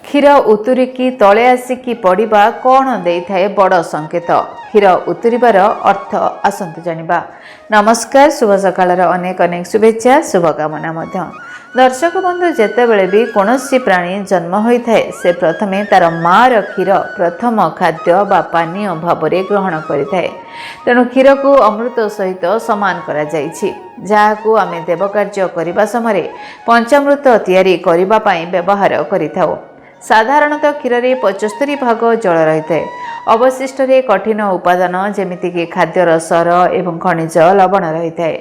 क्षीर उतुरिकी तले आसिकी पड़िबा कौन देइथाए बड़ संकेत। क्षीर उतुरिबार अर्थ आसंतु जानिबा। नमस्कार, शुभ सकाळर अनेक अनेक शुभेच्छा शुभकामना मध्य। दर्शक बंधु जेतेबेले भी कोनोसी प्राणी जन्म होइथाए से प्रथमे तार मार क्षीर प्रथम खाद्य बा पानीय भावरे ग्रहण करिथाए। तेणु क्षीर को अमृत सहित समान करा जाइछि, जाहाकू आमे देवकार्य करिबा समय पंचामृत तैयारी करिबा पई व्यवहार करिथाउ। साधारणतः क्षीर रे 75 भाग जल रही है। अवशिष्ट रे कठिन उपादान जेमितिक खाद्यर सर एवं खनिज लवण रही है।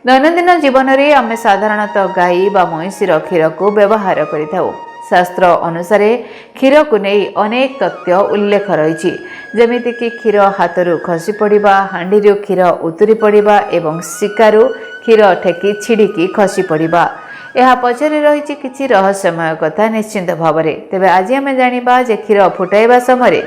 दैनंदिन जीवन में आम साधारणतः गाई बा महिषीर क्षीर को व्यवहार करिथाउ। शास्त्र अनुसार क्षीर को नहीं अनेक तथ्य उल्लेख रही, जेमितिक क्षीर हाथरू खसी पड़ा, हांडी क्षीर उतुरी पड़ा एवं शिकारु क्षीर ठेकी छिड़की खसी पड़ा। यह पछरे रही किछि रहस्यमय कथा निश्चिंत भाव में। तेबे आज आम जानिबा जे क्षीर फुटाइबा समय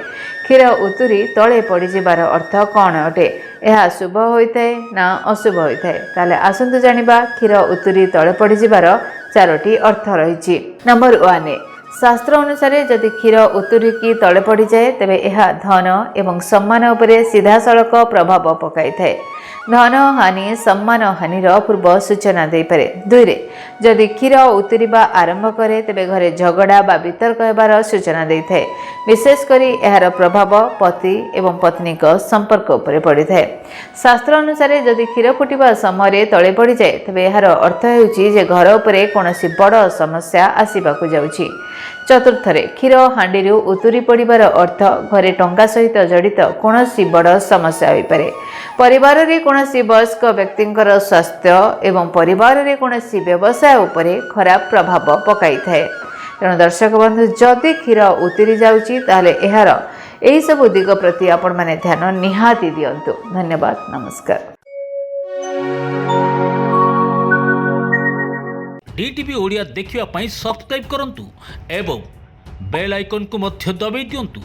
क्षीर उतुरी तले पड़िजिबार अर्थ कौन अटे, यह शुभ होइथाए ना अशुभ होइथाए। ताले आसंतु जानिबा क्षीर उतुरी तले पड़िजिबार 4टी अर्थ रही। नंबर 1, शास्त्र अनुसार जदि क्षीर उतुरिकी तले पड़ जाए तेबे यह धन एवं सम्मान उपरे सीधासलख प्रभाव पकाई थाए। धन हानि सम्मान हानिर पूर्व सूचना दे पारे। 2, जदि क्षीर उतुरिबा आरंभ करे तेबे घरे झगड़ा बा वितर्क हेबार सूचना दे थाए। विशेषकर यार प्रभाव पति एवं पत्नी संपर्क उपरे पड़ी थाए। शास्त्र अनुसार जदि क्षीर फुटिबा समय तले पड़ जाए तेबे यार अर्थ हेउची जे घर उपरे कोनोसी बड़ समस्या आसीबाकू जाउची। 4, क्षीर हांडी उतुरी पड़िबार अर्थ घरे टंका सहित जड़ित कोनोसी बड़ समस्या होई पारे। परिवार रे कोनोसी वयस्क व्यक्तिंकर स्वास्थ्य एवं परिवार रे कोनोसी व्यवसाय उपरे खराब प्रभाव पकाई थाए। तेणु दर्शक बंधु जदि क्षीर उतुरी जाउची ताहले एहार एही सब दिग प्रति आपण माने ध्यान निहाती दियंतु। धन्यवाद, नमस्कार। डीटीवी ओडिया देखिवा पई सब्सक्राइब करंतु एवं बेल आइकन को मध्य दबाई दियंतु।